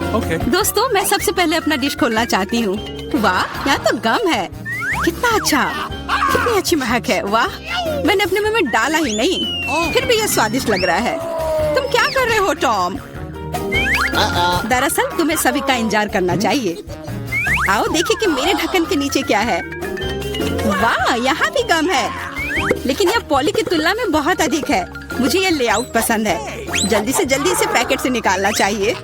दोस्तों, मैं सबसे पहले अपना डिश खोलना चाहती हूँ। वाह, यहाँ तो गम है। कितना अच्छा, कितनी अच्छी महक है। वाह, मैंने अपने मुंह में डाला ही नहीं, फिर भी यह स्वादिष्ट लग रहा है। तुम क्या कर रहे हो टॉम? दरअसल तुम्हें सभी का इंतजार करना चाहिए। आओ देखिए कि मेरे ढक्कन के नीचे क्या है। वाह, यहाँ भी गम है, लेकिन यह पॉली की तुलना में बहुत अधिक है। मुझे यह लेआउट पसंद है। जल्दी से जल्दी इसे पैकेट से निकालना चाहिए।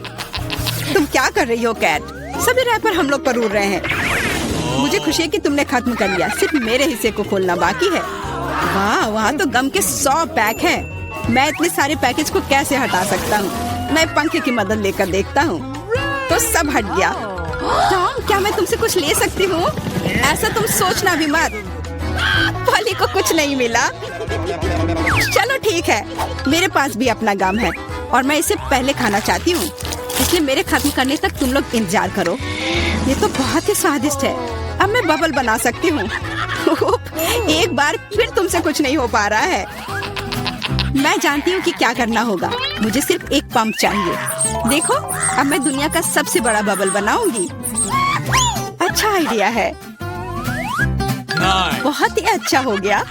तुम क्या कर रही हो कैट? सभी रैपर हम लोग पर उड़ रहे हैं। मुझे खुशी है कि तुमने खत्म कर लिया। सिर्फ मेरे हिस्से को खोलना बाकी है। वाह, वहाँ तो गम के 100 पैक हैं। मैं इतने सारे पैकेज को कैसे हटा सकता हूँ? मैं पंखे की मदद लेकर देखता हूँ, तो सब हट गया। टॉम, क्या मैं तुमसे कुछ ले सकती हूँ? ऐसा तुम सोचना भी मत। पॉली को कुछ नहीं मिला। चलो ठीक है, मेरे पास भी अपना गम है और मैं इसे पहले खाना चाहती हूँ, इसलिए मेरे खत्म करने तक तुम लोग इंतजार करो। ये तो बहुत ही स्वादिष्ट है। अब मैं बबल बना सकती हूँ। एक बार फिर तुमसे कुछ नहीं हो पा रहा है। मैं जानती हूँ कि क्या करना होगा। मुझे सिर्फ एक पंप चाहिए। देखो, अब मैं दुनिया का सबसे बड़ा बबल बनाऊंगी। अच्छा आइडिया है। बहुत ही अच्छा हो गया।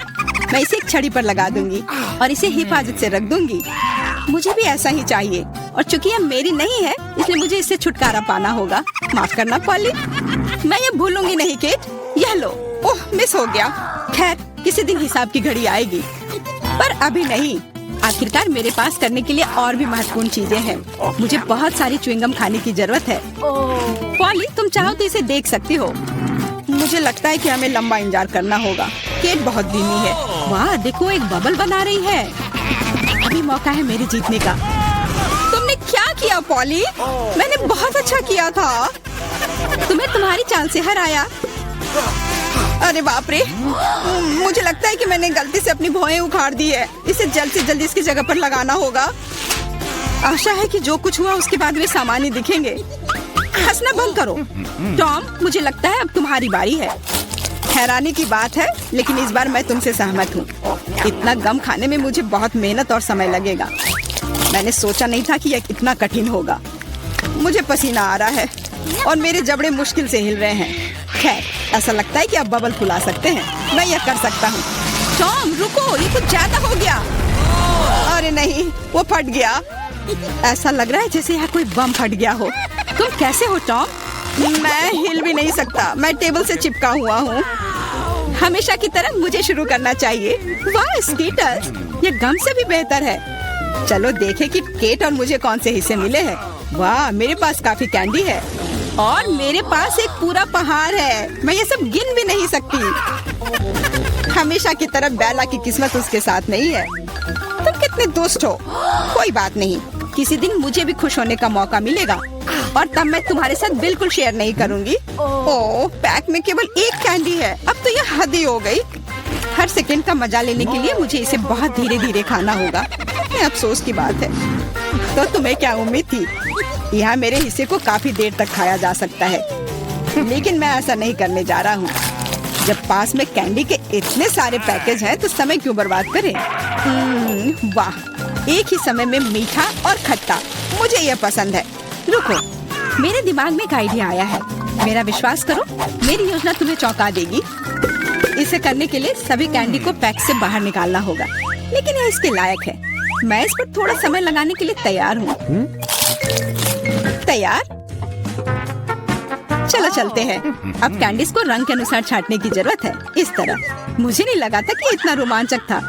मैं इसे एक छड़ी पर लगा दूंगी और इसे हिफाजत से रख दूंगी। मुझे भी ऐसा ही चाहिए, और चूंकि यह मेरी नहीं है, इसलिए मुझे इससे छुटकारा पाना होगा। माफ करना पॉली, मैं ये भूलूंगी नहीं केट। यह लो। ओह, मिस हो गया। खैर, किसी दिन हिसाब की घड़ी आएगी, पर अभी नहीं। आखिरकार मेरे पास करने के लिए और भी महत्वपूर्ण चीजें हैं। मुझे बहुत सारी च्युइंगम खाने की जरूरत है। पॉली, तुम चाहो तो इसे देख सकती हो। मुझे लगता है कि हमें लंबा इंतजार करना होगा। केट बहुत धीमी है। वाह, देखो, एक बबल बना रही है। अभी मौका है मेरे जीतने का। तुमने क्या किया पॉली? मैंने बहुत अच्छा किया था। तुम्हें तुम्हारी चाल से हराया। अरे बाप रे, मुझे लगता है कि मैंने गलती से अपनी भौहें उखाड़ दी है। इसे जल्द से जल्द इसकी जगह पर लगाना होगा। आशा है कि जो कुछ हुआ उसके बाद वे सामान्य दिखेंगे। हंसना बंद करो। टॉम, मुझे लगता है अब तुम्हारी बारी है। हैरानी की बात है, लेकिन इस बार मैं तुमसे सहमत हूँ। इतना गम खाने में मुझे बहुत मेहनत और समय लगेगा। मैंने सोचा नहीं था कि यह इतना कठिन होगा। मुझे पसीना आ रहा है और मेरे जबड़े मुश्किल से हिल रहे हैं। खैर, ऐसा लगता है कि अब बबल फुला सकते हैं। मैं यह कर सकता हूँ। टॉम, रुको, ये कुछ ज्यादा हो गया। अरे नहीं, वो फट गया। ऐसा लग रहा है जैसे यहाँ कोई बम फट गया हो। तुम कैसे हो टॉम? मैं हिल भी नहीं सकता। मैं टेबल से चिपका हुआ हूँ। हमेशा की तरह मुझे शुरू करना चाहिए। वाह स्कीटर्स, ये गम से भी बेहतर है। चलो देखें कि केट और मुझे कौन से हिस्से मिले हैं। वाह, मेरे पास काफी कैंडी है और मेरे पास एक पूरा पहाड़ है। मैं ये सब गिन भी नहीं सकती। हमेशा की तरह बेला की किस्मत उसके साथ नहीं है। तुम कितने दुष्ट हो। कोई बात नहीं, किसी दिन मुझे भी खुश होने का मौका मिलेगा और तब मैं तुम्हारे साथ बिल्कुल शेयर नहीं करूंगी। ओह, पैक में केवल एक कैंडी है। अब तो यह हद ही हो गई। हर सेकंड का मजा लेने के लिए मुझे इसे बहुत धीरे धीरे खाना होगा। ये अफसोस की बात है। तो तुम्हें क्या उम्मीद थी? यहाँ मेरे हिस्से को काफी देर तक खाया जा सकता है, लेकिन मैं ऐसा नहीं करने जा रहा हूँ। जब पास में कैंडी के इतने सारे पैकेज हैं, तो समय क्यों बर्बाद करें? वाह, एक ही समय में मीठा और खट्टा, मुझे यह पसंद है। रुको, मेरे दिमाग में एक आइडिया आया है। मेरा विश्वास करो, मेरी योजना तुम्हें चौंका देगी। इसे करने के लिए सभी कैंडी को पैक से बाहर निकालना होगा, लेकिन यह इसके लायक है। मैं इस पर थोड़ा समय लगाने के लिए तैयार हूँ। तैयार? चलो चलते हैं। अब कैंडीज को रंग के अनुसार छांटने की जरूरत है। इस तरह। मुझे नहीं लगा था कि इतना रोमांचक था।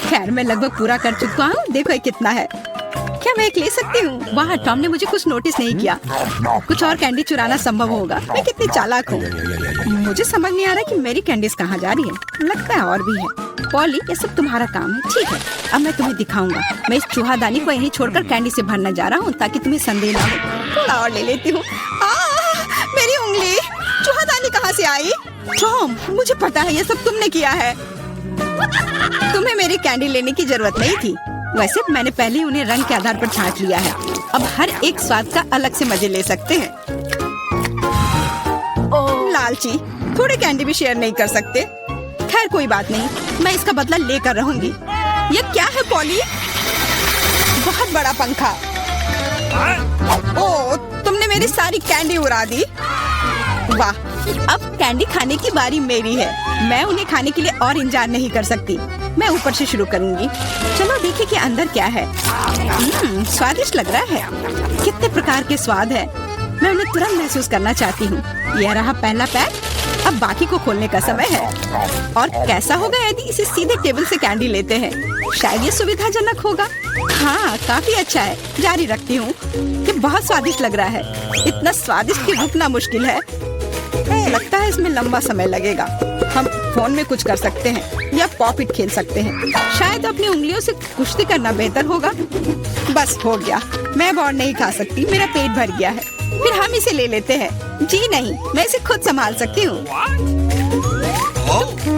खैर, मैं लगभग पूरा कर चुका हूँ। देखो ये कितना है। क्या मैं एक ले सकती हूँ? वाह, टॉम ने मुझे कुछ नोटिस नहीं किया। कुछ और कैंडी चुराना संभव होगा। मैं कितनी चालाक हूँ। मुझे समझ नहीं आ रहा कि मेरी कैंडीज कहाँ जा रही है। लगता है और भी है। पॉली, ये सब तुम्हारा काम है। ठीक है, अब मैं तुम्हें दिखाऊंगा। मैं इस चूहादानी को यहीं छोड़कर कैंडी से भरने जा रहा हूँ, ताकि तुम्हें संदेह ना हो। थोड़ा और ले लेती हूँ। मेरी उंगली। चूहादानी कहाँ से आई? टॉम, मुझे पता है ये सब तुमने किया है। तुम्हें मेरी कैंडी लेने की जरूरत नहीं थी। वैसे मैंने पहले ही उन्हें रंग के आधार पर छांट लिया है। अब हर एक स्वाद का अलग से मजे ले सकते हैं। लालची, थोड़े कैंडी भी शेयर नहीं कर सकते। खैर कोई बात नहीं, मैं इसका बदला लेकर रहूंगी। ये क्या है पॉली? बहुत बड़ा पंखा। ओह, तुमने मेरी सारी कैंडी उड़ा दी। वाह, अब कैंडी खाने की बारी मेरी है। मैं उन्हें खाने के लिए और इंतजार नहीं कर सकती। मैं ऊपर से शुरू करूंगी। चलो देखें कि अंदर क्या है। स्वादिष्ट लग रहा है। कितने प्रकार के स्वाद है। मैं उन्हें तुरंत महसूस करना चाहती हूँ। यह रहा पहला पैक। अब बाकी को खोलने का समय है। और कैसा होगा यदि इसे सीधे टेबल से कैंडी लेते हैं? शायद ये सुविधाजनक होगा। हाँ, काफी अच्छा है। जारी रखती हूँ। ये बहुत स्वादिष्ट लग रहा है। इतना स्वादिष्ट कि रुकना मुश्किल है। लगता है इसमें लंबा समय लगेगा। हम फोन में कुछ कर सकते हैं या पॉपिट खेल सकते हैं। शायद अपनी उंगलियों से कुश्ती करना बेहतर होगा। बस हो गया। मैं अब और नहीं खा सकती। मेरा पेट भर गया है। फिर हम इसे ले लेते हैं। जी नहीं, मैं इसे खुद संभाल सकती हूँ।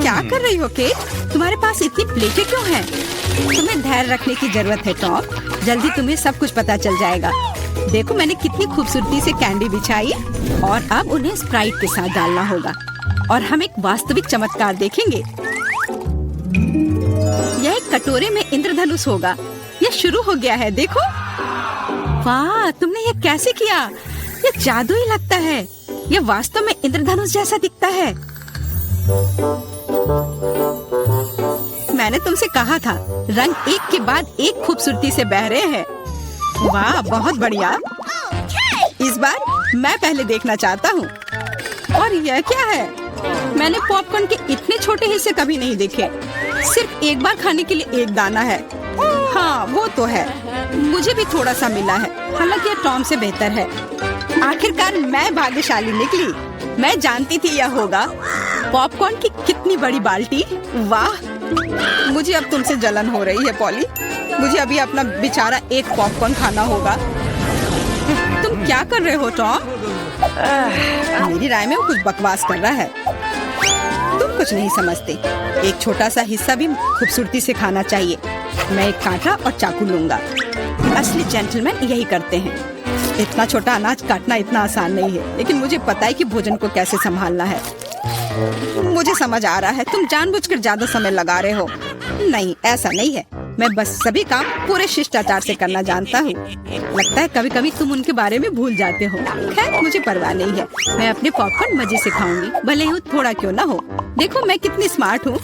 क्या कर रही हो केट? तुम्हारे पास इतनी प्लेटें क्यों हैं? तुम्हें धैर्य रखने की जरूरत है टॉम। जल्दी तुम्हें सब कुछ पता चल जाएगा। देखो मैंने कितनी खूबसूरती से कैंडी बिछाई। और अब उन्हें स्प्राइट के साथ डालना होगा और हम एक वास्तविक चमत्कार देखेंगे। यह एक कटोरे में इंद्रधनुष होगा। यह शुरू हो गया है। देखो, वाह, तुमने ये कैसे किया? ये जादू ही लगता है। यह वास्तव में इंद्रधनुष जैसा दिखता है। मैंने तुमसे कहा था, रंग एक के बाद एक खूबसूरती से बह रहे हैं। वाह, बहुत बढ़िया। इस बार मैं पहले देखना चाहता हूँ। और यह क्या है? मैंने पॉपकॉर्न के इतने छोटे हिस्से कभी नहीं देखे। सिर्फ एक बार खाने के लिए एक दाना है। हाँ, वो तो है। मुझे भी थोड़ा सा मिला है। हालांकि यह टॉम से बेहतर है। आखिरकार मैं भाग्यशाली निकली। मैं जानती थी यह होगा। पॉपकॉर्न की कितनी बड़ी बाल्टी। वाह, मुझे अब तुमसे जलन हो रही है पॉली। मुझे अभी अपना बेचारा एक पॉपकॉर्न खाना होगा। तुम क्या कर रहे हो टॉम? मेरी राय में वो कुछ बकवास कर रहा है। तुम कुछ नहीं समझते। एक छोटा सा हिस्सा भी खूबसूरती से खाना चाहिए। मैं एक कांटा और चाकू लूंगा। असली जेंटलमैन यही करते हैं। इतना छोटा अनाज काटना इतना आसान नहीं है। लेकिन मुझे पता है कि भोजन को कैसे संभालना है। मुझे समझ आ रहा है। तुम जानबूझकर ज्यादा समय लगा रहे हो। नहीं, ऐसा नहीं है। मैं बस सभी काम पूरे शिष्टाचार से करना जानता हूँ। लगता है कभी कभी तुम उनके बारे में भूल जाते हो। खैर, मुझे परवाह नहीं है। मैं अपने पॉपकॉर्न मजे से खाऊंगी, भले ही थोड़ा क्यों ना हो। देखो मैं कितनी स्मार्ट हूँ।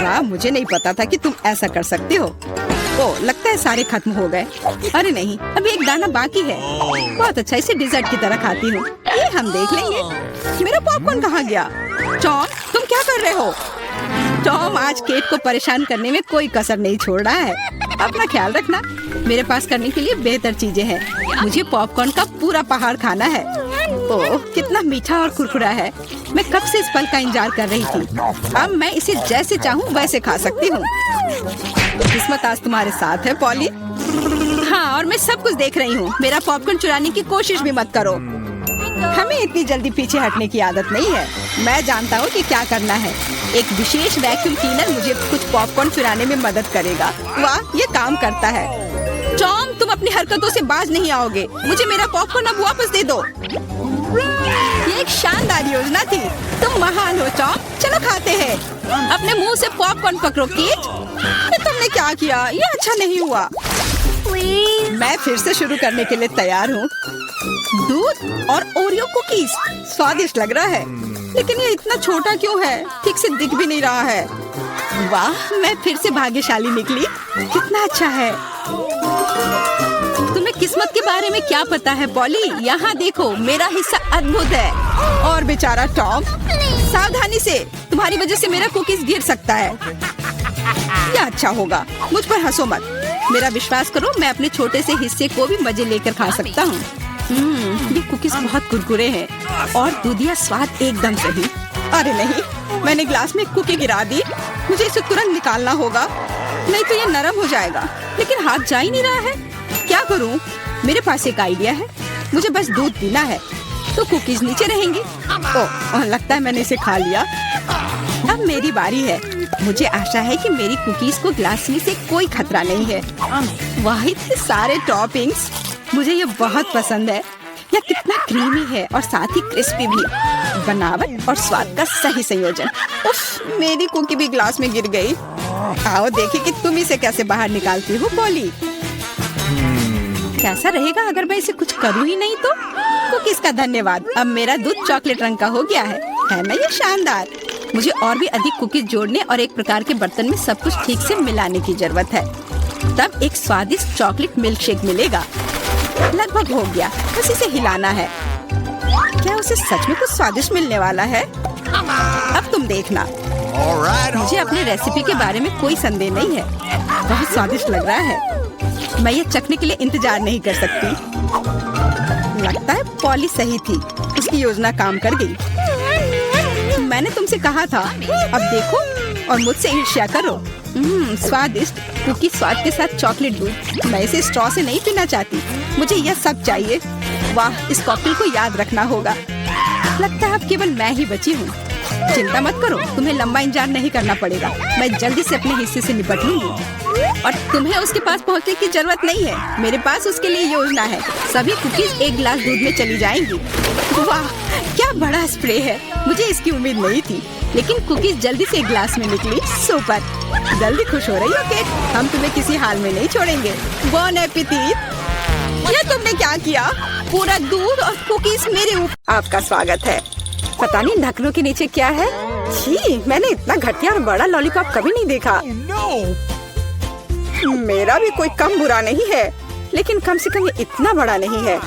वाह, मुझे नहीं पता था कि तुम ऐसा कर सकते हो। ओह, लगता है सारे खत्म हो गए। अरे नहीं, अभी एक दाना बाकी है। बहुत अच्छा, इसे डिजर्ट की तरह खाती हूँ। ये हम देख लेंगे। मेरा पॉपकॉर्न कहाँ गया? टॉम, तुम क्या कर रहे हो? टॉम आज केट को परेशान करने में कोई कसर नहीं छोड़ रहा है। अपना ख्याल रखना। मेरे पास करने के लिए बेहतर चीजें हैं। मुझे पॉपकॉर्न का पूरा पहाड़ खाना है। ओह, कितना मीठा और कुरकुरा है। मैं कब से इस पल का इंतजार कर रही थी। अब मैं इसे जैसे चाहूँ वैसे खा सकती हूँ। किस्मत आज तुम्हारे साथ है पॉली। हाँ, और मैं सब कुछ देख रही हूँ। मेरा पॉपकॉर्न चुराने की कोशिश भी मत करो। हमें इतनी जल्दी पीछे हटने की आदत नहीं है। मैं जानता हूँ कि क्या करना है। एक विशेष वैक्यूम क्लीनर मुझे कुछ पॉपकॉर्न चुराने में मदद करेगा। वाह, ये काम करता है। टॉम, तुम अपनी हरकतों से बाज नहीं आओगे। मुझे मेरा पॉपकॉर्न अब वापस दे दो। ये एक शानदार योजना थी। तुम महान हो टॉम। चलो खाते हैं। अपने मुंह से पॉपकॉर्न पकड़ो केट। तुमने क्या किया? ये अच्छा नहीं हुआ। मैं फिर से शुरू करने के लिए तैयार हूँ। दूध और ओरियो कुकीज स्वादिष्ट लग रहा है। लेकिन ये इतना छोटा क्यों है? ठीक से दिख भी नहीं रहा है। वाह, मैं फिर से भाग्यशाली निकली। कितना अच्छा है। तुम्हें किस्मत के बारे में क्या पता है पॉली? यहाँ देखो, मेरा हिस्सा अद्भुत है। और बेचारा टॉम, सावधानी से। तुम्हारी वजह से मेरा कुकीज गिर सकता है। यह अच्छा होगा। मुझ पर हंसो मत। मेरा विश्वास करो, मैं अपने छोटे से हिस्से को भी मजे लेकर खा सकता हूँ। ये कुकीज बहुत कुरकुरे हैं और दूधिया स्वाद एकदम सही। अरे नहीं, मैंने ग्लास में कुकी गिरा दी। मुझे इसे तुरंत निकालना होगा, नहीं तो ये नरम हो जाएगा। लेकिन हाथ जा ही नहीं रहा है। क्या करूं? मेरे पास एक आइडिया है। मुझे बस दूध पीना है तो कुकीज नीचे रहेंगी। ओह, लगता है मैंने इसे खा लिया। अब मेरी बारी है। मुझे आशा है कि मेरी कुकीज को ग्लास में से कोई खतरा नहीं है। वाह, इतने सारे टॉपिंग्स। मुझे ये बहुत पसंद है। यह कितना क्रीमी है और साथ ही क्रिस्पी भी। बनावट और स्वाद का सही संयोजन। उफ, मेरी कुकी भी ग्लास में गिर गई। आओ देखें कि तुम इसे कैसे बाहर निकालती हो पॉली। कैसा रहेगा अगर मैं इसे कुछ करूँ ही नहीं तो? कुकीज का धन्यवाद, अब मेरा दूध चॉकलेट रंग का हो गया है ना ये शानदार। मुझे और भी अधिक कुकीज जोड़ने और एक प्रकार के बर्तन में सब कुछ ठीक से मिलाने की जरूरत है, तब एक स्वादिष्ट चॉकलेट मिल्क शेक मिलेगा। लगभग हो गया, बस इसे हिलाना है। क्या उसे सच में कुछ स्वादिष्ट मिलने वाला है? अब तुम देखना। मुझे अपने रेसिपी के बारे में कोई संदेह नहीं है, बहुत स्वादिष्ट लग रहा है। मैं ये चखने के लिए इंतजार नहीं कर सकती। लगता है पॉली सही थी, उसकी योजना काम कर गई। मैंने तुमसे कहा था, अब देखो और मुझसे ईर्ष्या करो। स्वादिष्ट कुकी स्वाद के साथ चॉकलेट दूध। मैं इसे स्ट्रॉ से नहीं पीना चाहती, मुझे यह सब चाहिए। वाह, इस कॉकटेल को याद रखना होगा। लगता है अब केवल मैं ही बची हूँ। चिंता मत करो, तुम्हें लंबा इंतजार नहीं करना पड़ेगा। मैं जल्दी से अपने हिस्से से निपट लूंगी और तुम्हें उसके पास पहुँचने की जरूरत नहीं है। मेरे पास उसके लिए योजना है। सभी कुकीज एक गिलास दूध में चली जाएंगी। वाह, क्या बड़ा स्प्रे है, मुझे इसकी उम्मीद नहीं थी, लेकिन कुकीज जल्दी से एक गिलास में निकली। सुपर, जल्दी खुश हो रही हो केक? हम तुम्हें किसी हाल में नहीं छोड़ेंगे। बॉन एपेटिट। ये तुमने क्या किया? पूरा दूध और कुकीज मेरे ऊपर। आपका स्वागत है। पता नहीं ढक्कनों के नीचे क्या है। छी, मैंने इतना घटिया और बड़ा लॉलीपॉप कभी नहीं देखा। मेरा भी कोई कम बुरा नहीं है, लेकिन कम से कम ये इतना बड़ा नहीं है।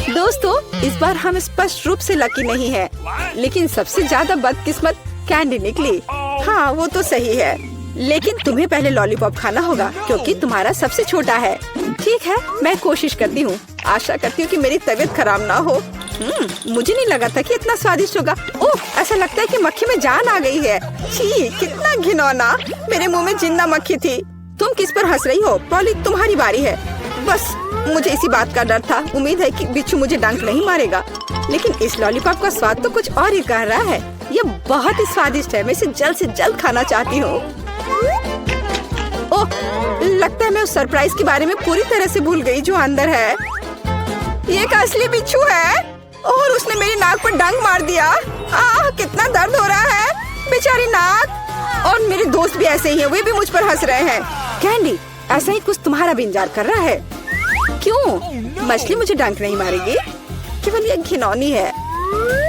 दोस्तों, इस बार हम स्पष्ट रूप से लकी नहीं है, लेकिन सबसे ज्यादा बदकिस्मत कैंडी निकली। हाँ, वो तो सही है, लेकिन तुम्हें पहले लॉलीपॉप खाना होगा क्योंकि तुम्हारा सबसे छोटा है। ठीक है, मैं कोशिश करती हूँ। आशा करती हूँ कि मेरी तबीयत खराब ना हो। मुझे नहीं लगा था कि इतना स्वादिष्ट होगा। ओह, ऐसा लगता है कि मक्खी में जान आ गई है। छी, कितना घिनौना, मेरे मुंह में जिंदा मक्खी थी। तुम किस पर हंस रही हो? पॉली, तुम्हारी बारी है। बस मुझे इसी बात का डर था। उम्मीद है कि बिच्छू मुझे डंक नहीं मारेगा, लेकिन इस लॉलीपॉप का स्वाद तो कुछ और ही कह रहा है। ये बहुत ही स्वादिष्ट है, मैं इसे जल्द से जल्द खाना चाहती हूँ। ओह, लगता है मैं उस सरप्राइज के बारे में पूरी तरह से भूल गई जो अंदर है। ये एक असली बिच्छू है और उसने मेरी नाक पर डंक मार दिया। कितना दर्द हो रहा है, बेचारी नाक। और मेरे दोस्त भी ऐसे ही हैं, वे भी मुझ पर हंस रहे हैं। कैंडी, ऐसा ही कुछ तुम्हारा भी इंतजार कर रहा है। क्यों? मछली मुझे डंक नहीं मारेगी, केवल ये घिनौनी है।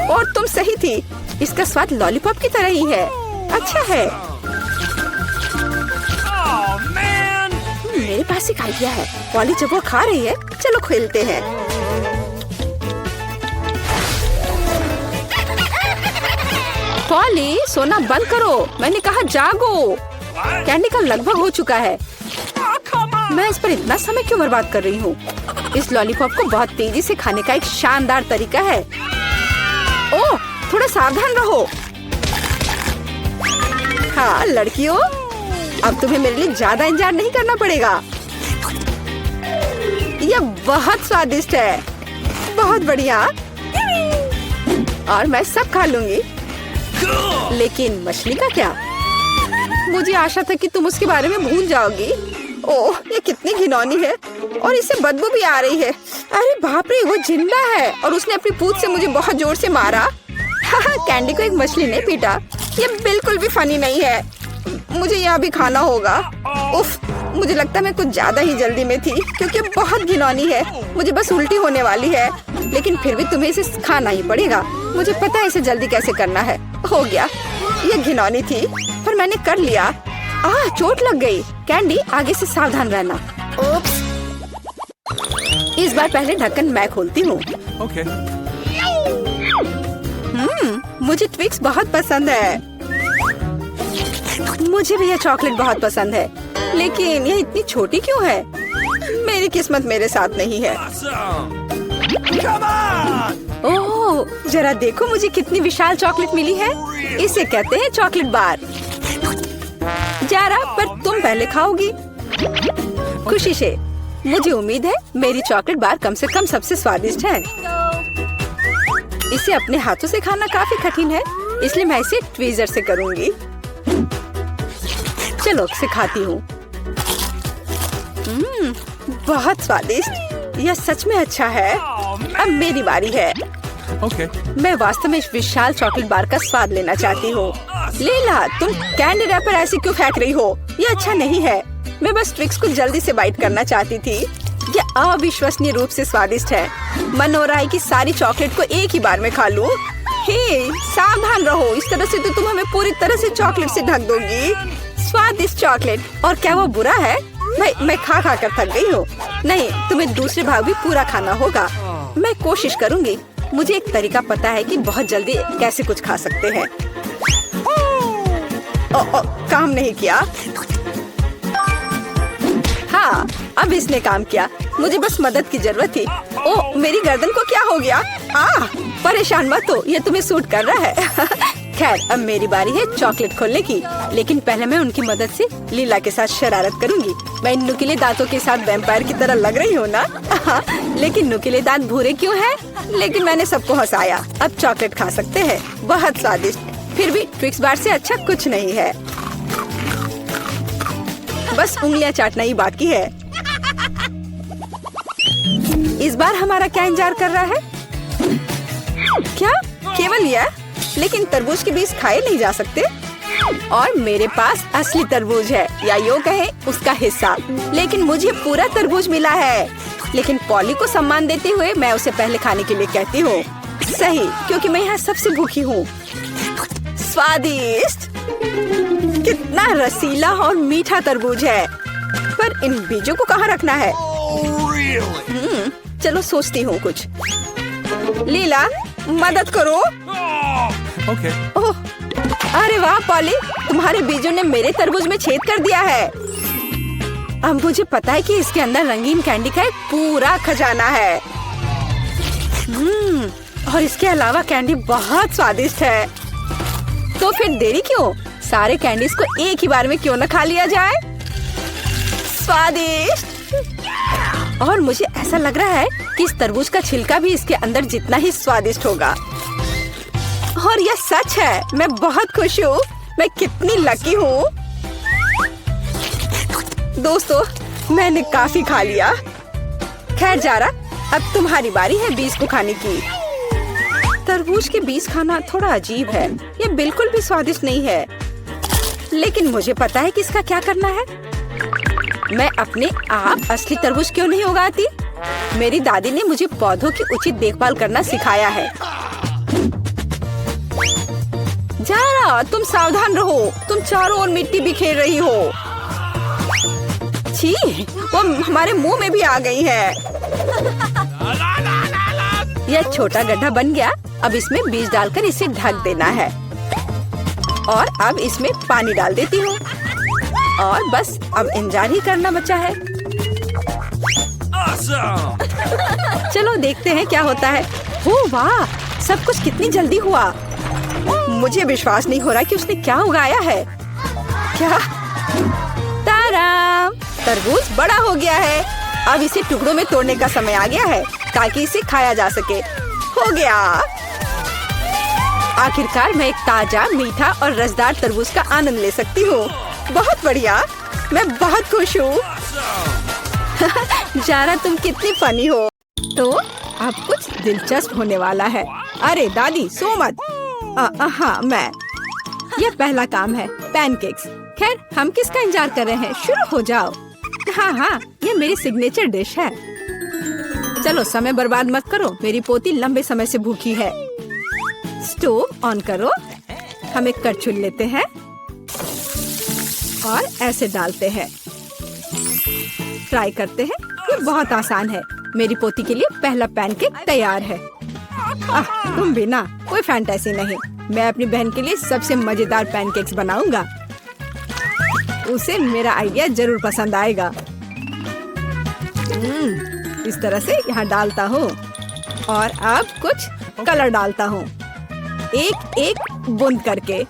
और तुम सही थी, इसका स्वाद लॉलीपॉप की तरह ही है। अच्छा है। मेरे पास एक आइडिया है। पॉली जब वो खा रही है, चलो खेलते हैं। पॉली, सोना बंद करो, मैंने कहा जागो। कैंडी का लगभग हो चुका है। मैं इस पर इतना समय क्यों बर्बाद कर रही हूँ? इस लॉलीपॉप को बहुत तेजी से खाने का एक शानदार तरीका है। ओह, थोड़ा सावधान रहो। हाँ लड़कियों, अब तुम्हें मेरे लिए ज्यादा इंतजार नहीं करना पड़ेगा। यह बहुत स्वादिष्ट है, बहुत बढ़िया, और मैं सब खा लूंगी। लेकिन मछली का क्या? मुझे आशा था कि तुम उसके बारे में भूल जाओगी। ओह, ये कितनी घिनौनी है और इससे बदबू भी आ रही है। अरे बाप रे, वो जिंदा है और उसने अपनी पूंछ से मुझे बहुत जोर से मारा। कैंडी को एक मछली ने पीटा। ये बिल्कुल भी फनी नहीं है। मुझे यहाँ भी खाना होगा। उफ, मुझे लगता है मैं कुछ ज्यादा ही जल्दी में थी क्योंकि बहुत घिनौनी है। मुझे बस उल्टी होने वाली है, लेकिन फिर भी तुम्हें इसे खाना ही पड़ेगा। मुझे पता है इसे जल्दी कैसे करना है। हो गया, ये घिनौनी थी पर मैंने कर लिया। चोट लग गई। कैंडी, आगे से सावधान रहना। ओप्स, इस बार पहले ढक्कन मैं खोलती हूँ। Okay. मुझे ट्विक्स बहुत पसंद है। मुझे भी यह चॉकलेट बहुत पसंद है, लेकिन यह इतनी छोटी क्यों है? मेरी किस्मत मेरे साथ नहीं है। Come on! ओह, जरा देखो मुझे कितनी विशाल चॉकलेट मिली है। इसे कहते हैं चॉकलेट बार। जरा, पर तुम पहले खाओगी। खुशी से, मुझे उम्मीद है मेरी चॉकलेट बार कम से कम सबसे स्वादिष्ट है। इसे अपने हाथों से खाना काफी कठिन है, इसलिए मैं इसे ट्वीजर से करूंगी। चलो सिखाती हूँ। बहुत स्वादिष्ट, यह सच में अच्छा है। अब मेरी बारी है। Okay. मैं वास्तव में इस विशाल चॉकलेट बार का स्वाद लेना चाहती हूँ। लीला, तुम कैंडी रैपर ऐसे क्यों फेंक रही हो? ये अच्छा नहीं है। मैं बस ट्विक्स को जल्दी से बाइट करना चाहती थी। ये अविश्वसनीय रूप से स्वादिष्ट है। मन हो रहा है कि सारी चॉकलेट को एक ही बार में खा लूं। हे, सावधान रहो, इस तरह से तो तुम हमें पूरी तरह से चॉकलेट से ढक दोगी। स्वादिष्ट चॉकलेट, और क्या वो बुरा है? मैं खा खा कर थक गई हूँ। नहीं, तुम्हें दूसरे भाग भी पूरा खाना होगा। मैं कोशिश करूँगी। मुझे एक तरीका पता है कि बहुत जल्दी कैसे कुछ खा सकते हैं। काम नहीं किया। हाँ, अब इसने काम किया। मुझे बस मदद की जरूरत थी। ओह, मेरी गर्दन को क्या हो गया? परेशान मत हो, ये तुम्हें सूट कर रहा है। खैर, अब मेरी बारी है चॉकलेट खोलने की, लेकिन पहले मैं उनकी मदद से लीला के साथ शरारत करूंगी। मैं इन नुकीले दांतों के साथ वैम्पायर की तरह लग रही हूँ ना? लेकिन नुकीले दांत भूरे क्यों हैं? लेकिन मैंने सबको हंसाया। अब चॉकलेट खा सकते हैं, बहुत स्वादिष्ट। फिर भी ट्विक्स बार से अच्छा कुछ नहीं है। बस उंगलियां चाटना ही बाकी है। इस बार हमारा क्या इंतजार कर रहा है? क्या केवल यह? लेकिन तरबूज के बीज खाए नहीं जा सकते। और मेरे पास असली तरबूज है, या यूं कहें उसका हिस्सा। लेकिन मुझे पूरा तरबूज मिला है। लेकिन पॉली को सम्मान देते हुए मैं उसे पहले खाने के लिए कहती हूँ। सही, क्योंकि मैं यहाँ सबसे भूखी हूँ। स्वादिष्ट, कितना रसीला और मीठा तरबूज है। पर इन बीजों को कहाँ रखना है? चलो सोचती हूँ कुछ। लीला, मदद करो। Okay. ओह, अरे वाह पॉली, तुम्हारे बीजों ने मेरे तरबूज में छेद कर दिया है। अब मुझे पता है कि इसके अंदर रंगीन कैंडी का एक पूरा खजाना है। और इसके अलावा कैंडी बहुत स्वादिष्ट है। तो फिर देरी क्यों? सारे कैंडीज को एक ही बार में क्यों न खा लिया जाए? स्वादिष्ट। और मुझे ऐसा लग रहा है कि इस तरबूज का छिलका भी इसके अंदर जितना ही स्वादिष्ट होगा। और यह सच है। मैं बहुत खुश हूँ। मैं कितनी लकी हूँ। दोस्तों, मैंने काफी खा लिया। खैर जारा, अब तुम्हारी बारी है बीज को खाने की। तरबूज के बीज खाना थोड़ा अजीब है। ये बिल्कुल भी स्वादिष्ट नहीं है। लेकिन मुझे पता है कि इसका क्या करना है। मैं अपने आप असली तरबूज क्यों नहीं उगाती? मेरी दादी ने मुझे पौधों की उचित देखभाल करना सिखाया है। जारा, तुम सावधान रहो। तुम चारों ओर मिट्टी बिखेर रही हो। छी, वो हमारे मुंह में भी आ गई है। यह छोटा गड्ढा बन गया। अब इसमें बीज डालकर इसे ढक देना है। और अब इसमें पानी डाल देती हूँ। और बस अब इंतजार ही करना बचा है। Awesome. चलो देखते हैं क्या होता है। हो वाह, सब कुछ कितनी जल्दी हुआ। मुझे विश्वास नहीं हो रहा कि उसने क्या उगाया है। क्या? ताराम, तरबूज बड़ा हो गया है। अब इसे टुकड़ों में तोड़ने का समय आ गया है ताकि इसे खाया जा सके। हो गया। आखिरकार मैं एक ताजा, मीठा और रसदार तरबूज का आनंद ले सकती हूँ। बहुत बढ़िया, मैं बहुत खुश हूँ। जारा, तुम कितनी फनी हो। तो अब कुछ दिलचस्प होने वाला है। अरे दादी, सो मत। हाँ, मैं। यह पहला काम है, पैनकेक्स। खैर, हम किसका इंतजार कर रहे हैं? शुरू हो जाओ। हाँ, ये मेरी सिग्नेचर डिश है। चलो समय बर्बाद मत करो। मेरी पोती लंबे समय से भूखी है। स्टोव ऑन करो। हम एक करछुल लेते हैं और ऐसे डालते हैं। फ्राई करते हैं। ये बहुत आसान है। मेरी पोती के लिए पहला पैनकेक तैयार है। तुम भी ना, कोई फैंटेसी नहीं। मैं अपनी बहन के लिए सबसे मजेदार पैनकेक्स बनाऊंगा। उसे मेरा आइडिया जरूर पसंद आएगा। इस तरह से यहाँ डालता हूँ और अब कुछ कलर डालता हूँ, एक एक बूंद करके।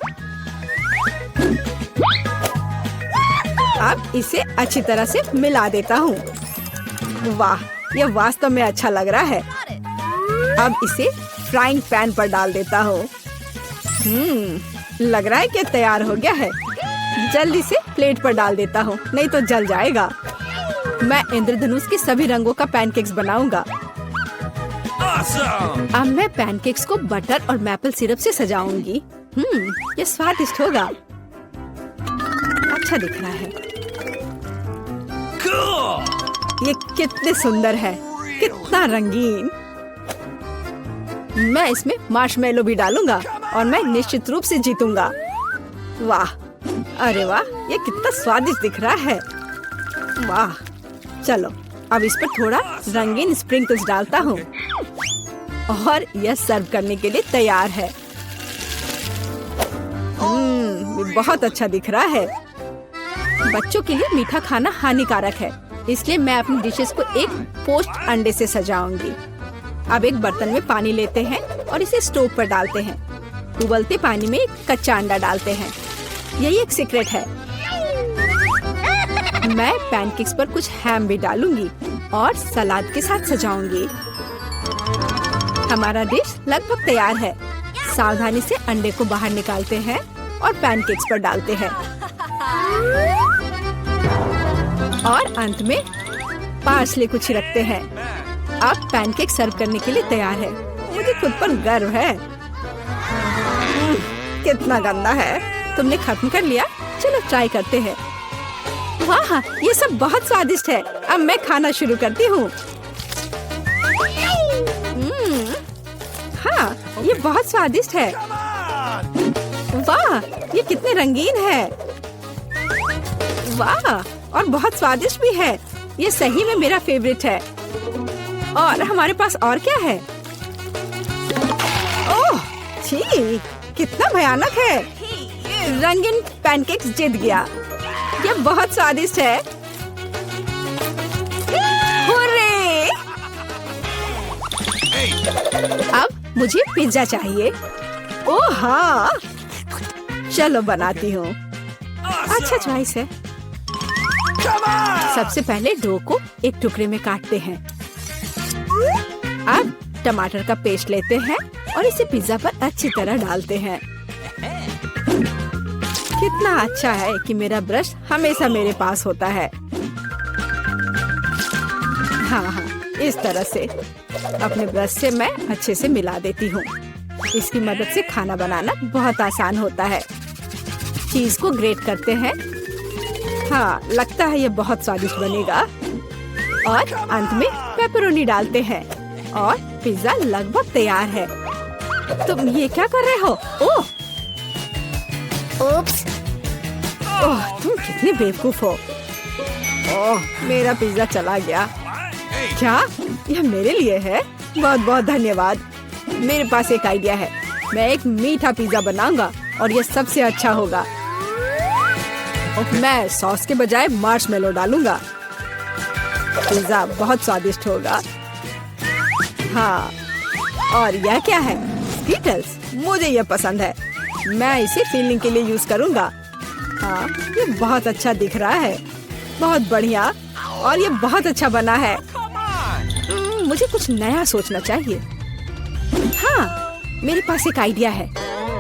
अब इसे अच्छी तरह से मिला देता हूँ। वाह, यह वास्तव में अच्छा लग रहा है। अब इसे फ्राइंग पैन पर डाल देता हूँ। लग रहा है कि तैयार हो गया है। जल्दी से प्लेट पर डाल देता हूँ, नहीं तो जल जाएगा। मैं इंद्रधनुष के सभी रंगों का पैनकेक्स बनाऊंगा। Awesome. अब मैं पैनकेक्स को बटर और मैपल सिरप से सजाऊंगी। ये स्वादिष्ट होगा। अच्छा दिख रहा है। Cool. ये कितने सुंदर है, कितना रंगीन। मैं इसमें मार्शमेलो भी डालूंगा और मैं निश्चित रूप से जीतूंगा। वाह, अरे वाह, ये कितना स्वादिष्ट दिख रहा है। वाह, चलो अब इस पर थोड़ा रंगीन स्प्रिंकल्स डालता हूँ और यह सर्व करने के लिए तैयार है। ये बहुत अच्छा दिख रहा है। बच्चों के लिए मीठा खाना हानिकारक है, इसलिए मैं अपनी डिशेस को एक पोस्ट अंडे से सजाऊंगी। अब एक बर्तन में पानी लेते हैं और इसे स्टोव पर डालते हैं। उबलते पानी में एक कच्चा अंडा डालते हैं। यही एक सीक्रेट है। मैं पैनकेक्स पर कुछ हैम भी डालूंगी और सलाद के साथ सजाऊंगी। हमारा डिश लगभग तैयार है। सावधानी से अंडे को बाहर निकालते हैं और पैनकेक्स पर डालते हैं और अंत में पार्सले को छिड़कते हैं। अब पैनकेक सर्व करने के लिए तैयार है। मुझे खुद पर गर्व है। कितना गंदा है। तुमने खत्म कर लिया? चलो ट्राई करते हैं। वाह, ये सब बहुत स्वादिष्ट है। अब मैं खाना शुरू करती हूँ। हाँ, ये बहुत स्वादिष्ट है। वाह, ये कितने रंगीन है। वाह, और बहुत स्वादिष्ट भी है। ये सही में मेरा फेवरेट है। और हमारे पास और क्या है? ओह, छी, कितना भयानक है। रंगीन पैनकेक्स जीत गया। ये बहुत स्वादिष्ट है। हुर्रे! अब मुझे पिज्जा चाहिए। ओह हाँ, चलो बनाती हूँ। अच्छा चॉइस है। सबसे पहले डो को एक टुकड़े में काटते हैं। अब टमाटर का पेस्ट लेते हैं और इसे पिज्जा पर अच्छी तरह डालते हैं। कितना अच्छा है कि मेरा ब्रश हमेशा मेरे पास होता है। हाँ, इस तरह से अपने ब्रश से मैं अच्छे से मिला देती हूँ। इसकी मदद से खाना बनाना बहुत आसान होता है। चीज को ग्रेट करते हैं। हाँ, लगता है ये बहुत स्वादिष्ट बनेगा। और अंत में पेपरोनी डालते हैं और पिज्जा लगभग तैयार है। तुम ये क्या कर रहे हो? ओह, ओप्स! ओह, तुम कितने बेवकूफ हो। ओह, मेरा पिज्जा चला गया। क्या यह मेरे लिए है? बहुत बहुत धन्यवाद। मेरे पास एक आइडिया है। मैं एक मीठा पिज्जा बनाऊंगा और यह सबसे अच्छा होगा। मैं सॉस के बजाय मार्शमेलो डालूंगा। पिज्जा बहुत स्वादिष्ट होगा। हाँ, और यह क्या है? स्कीटल्स। मुझे यह पसंद है। मैं इसे फीलिंग के लिए यूज करूंगा। हाँ, ये बहुत अच्छा दिख रहा है। बहुत बढ़िया। और ये बहुत अच्छा बना है। मुझे कुछ नया सोचना चाहिए। हाँ, मेरे पास एक आइडिया है।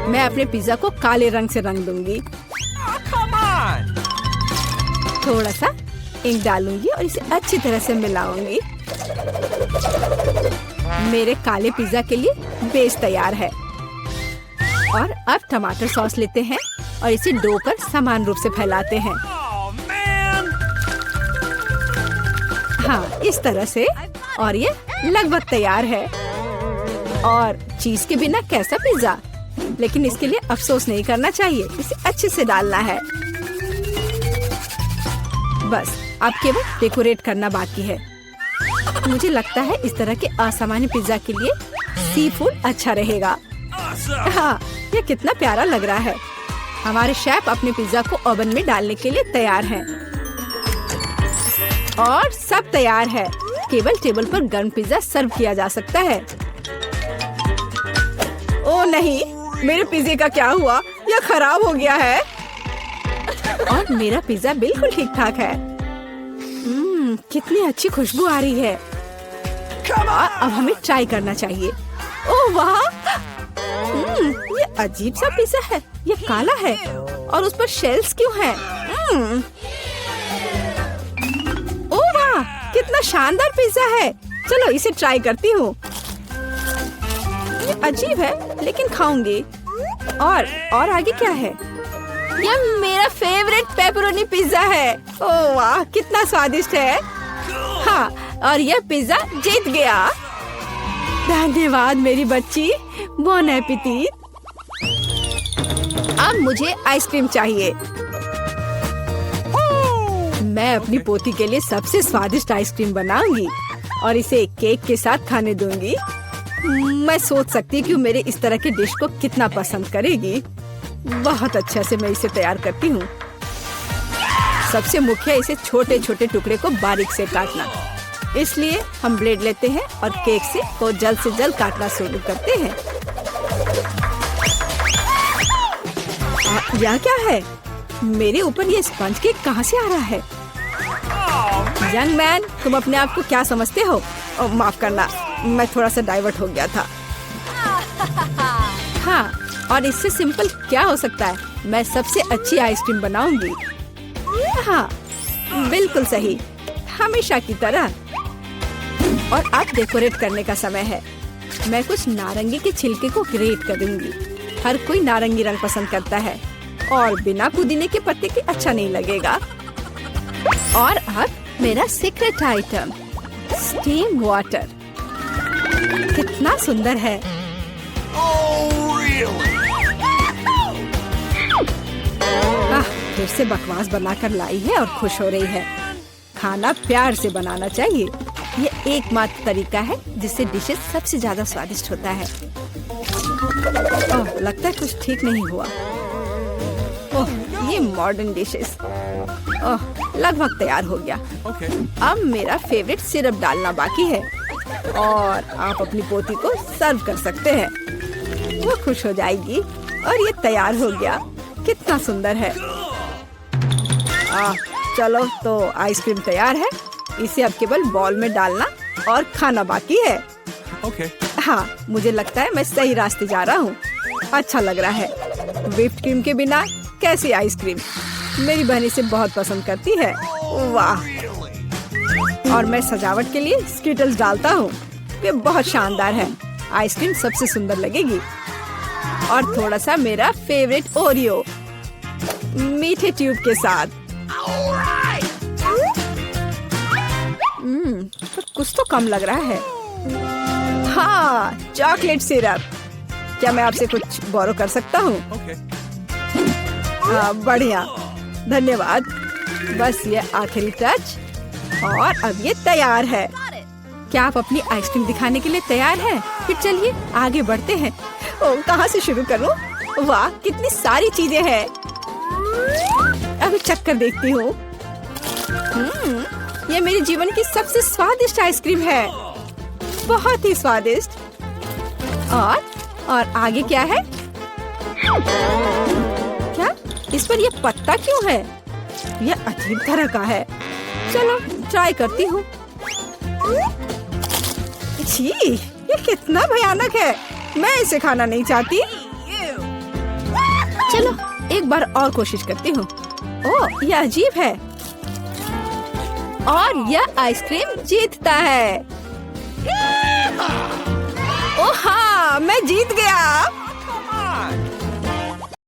मैं अपने पिज्जा को काले रंग से रंग दूंगी। थोड़ा सा इंक डालूंगी और इसे अच्छी तरह से मिलाऊंगी। मेरे काले पिज्जा के लिए बेस तैयार है। और अब टमाटर सॉस लेते हैं और इसे डो पर समान रूप से फैलाते हैं। हाँ, इस तरह से। और ये लगभग तैयार है। और चीज के बिना कैसा पिज्जा? लेकिन इसके लिए अफसोस नहीं करना चाहिए। इसे अच्छे से डालना है। बस अब केवल डेकोरेट करना बाकी है। मुझे लगता है इस तरह के असामान्य पिज्जा के लिए सी फूड अच्छा रहेगा। हाँ, ये कितना प्यारा लग रहा है। हमारे शेफ अपने पिज्जा को ओवन में डालने के लिए तैयार हैं। और सब तैयार है। केवल टेबल पर गर्म पिज्जा सर्व किया जा सकता है। ओह नहीं, मेरे पिज्जे का क्या हुआ? यह खराब हो गया है। और मेरा पिज्जा बिल्कुल ठीक ठाक है। कितनी अच्छी खुशबू आ रही है। अब हमें ट्राई करना चाहिए। ओह वाह, ये अजीब सा पिज्जा है। ये काला है और उस पर शेल्स क्यों हैं? ओह वाह, कितना शानदार पिज्जा है। चलो इसे ट्राई करती हूँ। ये अजीब है लेकिन खाऊंगी। और आगे क्या है? यह मेरा फेवरेट पेपरोनी पिज्जा है। ओह वाह, कितना स्वादिष्ट है। हाँ, और यह पिज्जा जीत गया। धन्यवाद मेरी बच्ची, बॉन एपेटिट। अब मुझे आइसक्रीम चाहिए। मैं अपनी पोती के लिए सबसे स्वादिष्ट आइसक्रीम बनाऊंगी और इसे केक के साथ खाने दूंगी। मैं सोच सकती हूँ कि मेरे इस तरह के डिश को कितना पसंद करेगी। बहुत अच्छा से मैं इसे तैयार करती हूँ। सबसे मुख्य इसे छोटे छोटे टुकड़े को बारीक से काटना। इसलिए हम ब्लेड लेते हैं और केक से को जल्द से जल्द काटना शुरू करते हैं। यह क्या है? मेरे ऊपर ये स्पंज केक कहाँ से आ रहा है? यंग मैन, तुम अपने आप को क्या समझते हो? माफ करना, मैं थोड़ा सा डाइवर्ट हो गया था। हाँ, और इससे सिंपल क्या हो सकता है? मैं सबसे अच्छी आइसक्रीम बनाऊंगी। हाँ, बिल्कुल सही, हमेशा की तरह। और अब डेकोरेट करने का समय है। मैं कुछ नारंगी के छिलके को ग्रेट करूंगी। हर कोई नारंगी रंग पसंद करता है और बिना पुदीने के पत्ते के अच्छा नहीं लगेगा। और अब मेरा सीक्रेट आइटम, स्टीम वाटर। कितना सुंदर है। फिर से बकवास बनाकर लाई है और खुश हो रही है। खाना प्यार से बनाना चाहिए। ये एकमात्र तरीका है जिससे डिशेस सबसे ज्यादा स्वादिष्ट होता है। ओह, लगता है कुछ ठीक नहीं हुआ। ओह, ये मॉडर्न डिशेस। ओह, लगभग तैयार हो गया। Okay. अब मेरा फेवरेट सिरप डालना बाकी है और आप अपनी पोती को सर्व कर सकते हैं। वो खुश हो जाएगी। और ये तैयार हो गया। कितना सुंदर है। चलो, तो आइसक्रीम तैयार है। इसे अब केवल बॉल में डालना और खाना बाकी है। Okay. हाँ, मुझे लगता है मैं सही रास्ते जा रहा हूँ। अच्छा लग रहा है। व्हिप्ड क्रीम के बिना कैसी आइसक्रीम? मेरी बहन इसे बहुत पसंद करती है। वाह! और मैं सजावट के लिए स्किटल्स डालता हूँ। ये बहुत शानदार है। आइसक्रीम सबसे सुंदर लगेगी। और थोड़ा सा मेरा फेवरेट ओरियो मीठे ट्यूब के साथ। पर कुछ तो कम लग रहा है। हाँ, चॉकलेट सिरप। क्या मैं आपसे कुछ बोरो कर सकता हूँ? Okay. हाँ, बढ़िया, धन्यवाद। बस ये आखिरी टच और अब ये तैयार है। क्या आप अपनी आइसक्रीम दिखाने के लिए तैयार हैं? फिर चलिए आगे बढ़ते हैं। कहाँ से शुरू करूँ? वाह, कितनी सारी चीजें हैं। अभी चक्कर देखती हूँ। ये मेरे जीवन की सबसे स्वादिष्ट आइसक्रीम है। बहुत ही स्वादिष्ट। और आगे क्या है? क्या इस पर ये पत्ता क्यों है? यह अजीब तरह का है। चलो ट्राई करती हूँ। छी, ये कितना भयानक है। मैं इसे खाना नहीं चाहती। चलो एक बार और कोशिश करती हूँ। ओह, यह अजीब है। और यह आइसक्रीम जीतता है। ओह हाँ, मैं जीत गया।